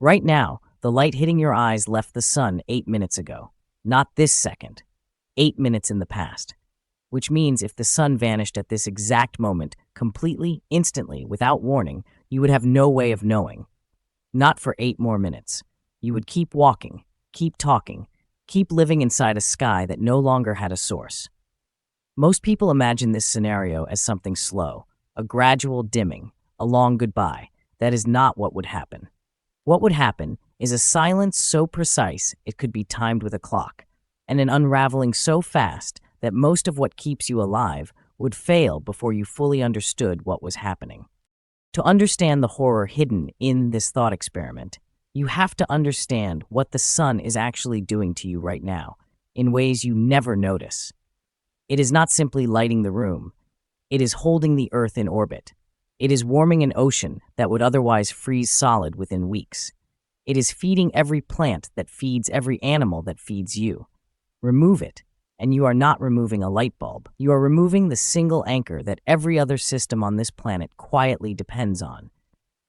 Right now, the light hitting your eyes left the sun 8 minutes ago. Not this second. 8 minutes in the past. Which means if the sun vanished at this exact moment, completely, instantly, without warning, you would have no way of knowing. Not for 8 more minutes. You would keep walking, keep talking, keep living inside a sky that no longer had a source. Most people imagine this scenario as something slow, a gradual dimming, a long goodbye. That is not what would happen. What would happen is a silence so precise it could be timed with a clock, and an unraveling so fast that most of what keeps you alive would fail before you fully understood what was happening. To understand the horror hidden in this thought experiment, you have to understand what the sun is actually doing to you right now, in ways you never notice. It is not simply lighting the room. It is holding the Earth in orbit. It is warming an ocean that would otherwise freeze solid within weeks. It is feeding every plant that feeds every animal that feeds you. Remove it, and you are not removing a light bulb. You are removing the single anchor that every other system on this planet quietly depends on.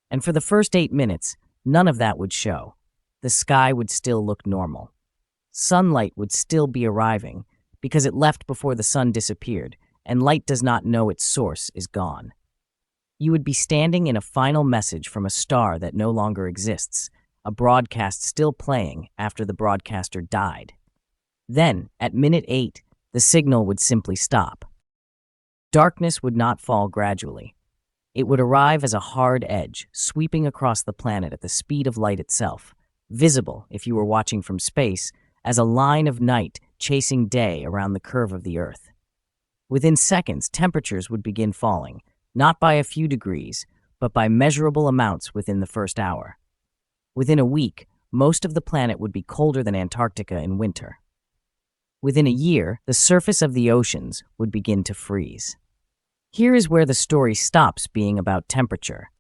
And for the first 8 minutes, none of that would show. The sky would still look normal. Sunlight would still be arriving, because it left before the sun disappeared, and light does not know its source is gone. You would be standing in a final message from a star that no longer exists, a broadcast still playing after the broadcaster died. Then, at minute 8, the signal would simply stop. Darkness would not fall gradually. It would arrive as a hard edge, sweeping across the planet at the speed of light itself, visible, if you were watching from space, as a line of night chasing day around the curve of the Earth. Within seconds, temperatures would begin falling, not by a few degrees, but by measurable amounts within the first hour. Within a week, most of the planet would be colder than Antarctica in winter. Within a year, the surface of the oceans would begin to freeze. Here is where the story stops being about temperature.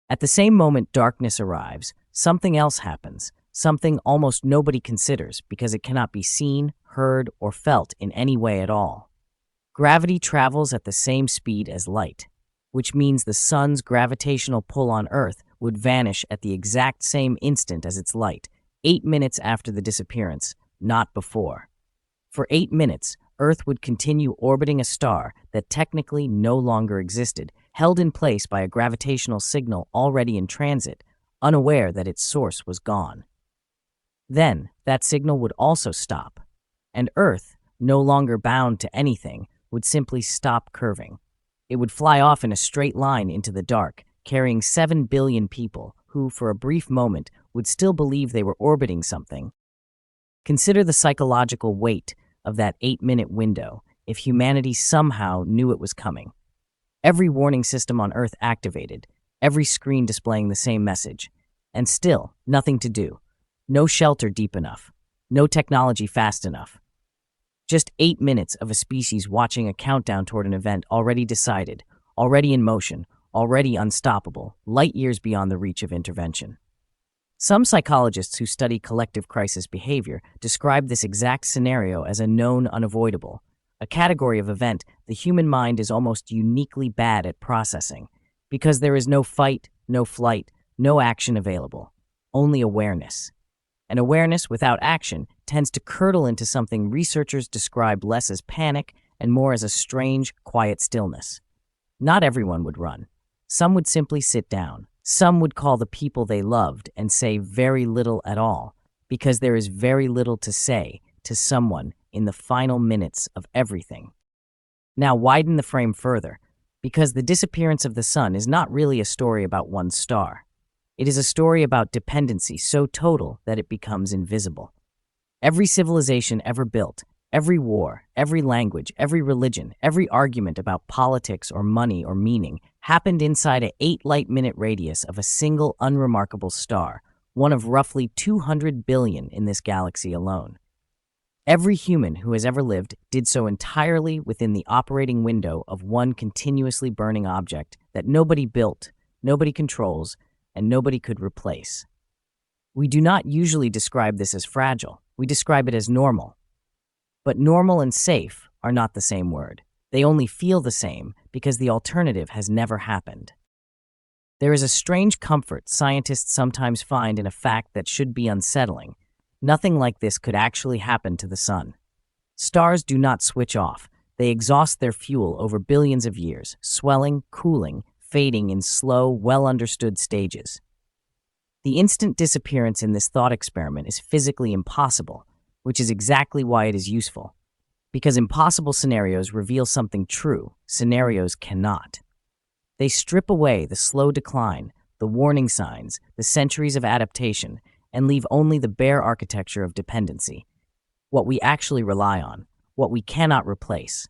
At the same moment darkness arrives, something else happens, something almost nobody considers because it cannot be seen, heard, or felt in any way at all. Gravity travels at the same speed as light, which means the sun's gravitational pull on Earth would vanish at the exact same instant as its light, 8 minutes after the disappearance, not before. For 8 minutes, Earth would continue orbiting a star that technically no longer existed, held in place by a gravitational signal already in transit, unaware that its source was gone. Then, that signal would also stop, and Earth, no longer bound to anything, would simply stop curving. It would fly off in a straight line into the dark, carrying 7 billion people who, for a brief moment, would still believe they were orbiting something. Consider the psychological weight of that 8-minute window if humanity somehow knew it was coming. Every warning system on Earth activated, every screen displaying the same message, and still nothing to do. No shelter deep enough, no technology fast enough. Just 8 minutes of a species watching a countdown toward an event already decided, already in motion, already unstoppable, light years beyond the reach of intervention. Some psychologists who study collective crisis behavior describe this exact scenario as a known unavoidable, a category of event the human mind is almost uniquely bad at processing, because there is no fight, no flight, no action available, only awareness. And awareness without action tends to curdle into something researchers describe less as panic and more as a strange, quiet stillness. Not everyone would run. Some would simply sit down. Some would call the people they loved and say very little at all, because there is very little to say to someone in the final minutes of everything. Now widen the frame further, because the disappearance of the sun is not really a story about one star. It is a story about dependency so total that it becomes invisible. Every civilization ever built, every war, every language, every religion, every argument about politics or money or meaning happened inside an 8-light-minute radius of a single unremarkable star, one of roughly 200 billion in this galaxy alone. Every human who has ever lived did so entirely within the operating window of one continuously burning object that nobody built, nobody controls, and nobody could replace. We do not usually describe this as fragile. We describe it as normal. But normal and safe are not the same word. They only feel the same because the alternative has never happened. There is a strange comfort scientists sometimes find in a fact that should be unsettling. Nothing like this could actually happen to the sun. Stars do not switch off. They exhaust their fuel over billions of years, swelling, cooling, fading in slow, well-understood stages. The instant disappearance in this thought experiment is physically impossible, which is exactly why it is useful. Because impossible scenarios reveal something true, scenarios cannot. They strip away the slow decline, the warning signs, the centuries of adaptation, and leave only the bare architecture of dependency. What we actually rely on, what we cannot replace.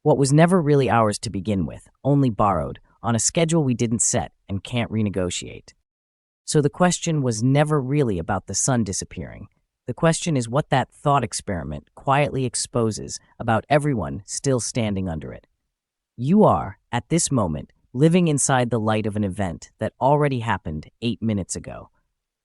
What was never really ours to begin with, only borrowed, on a schedule we didn't set and can't renegotiate. So the question was never really about the sun disappearing. The question is what that thought experiment quietly exposes about everyone still standing under it. You are, at this moment, living inside the light of an event that already happened 8 minutes ago.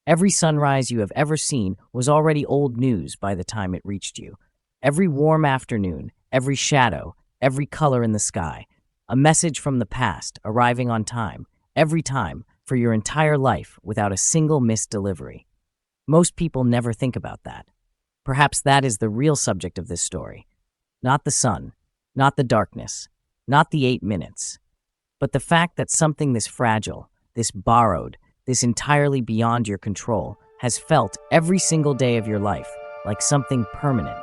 Every sunrise you have ever seen was already old news by the time it reached you. Every warm afternoon, every shadow, every color in the sky, a message from the past arriving on time, every time, for your entire life without a single missed delivery. Most people never think about that. Perhaps that is the real subject of this story. Not the sun, not the darkness, not the 8 minutes, but the fact that something this fragile, this borrowed, this entirely beyond your control has felt every single day of your life like something permanent,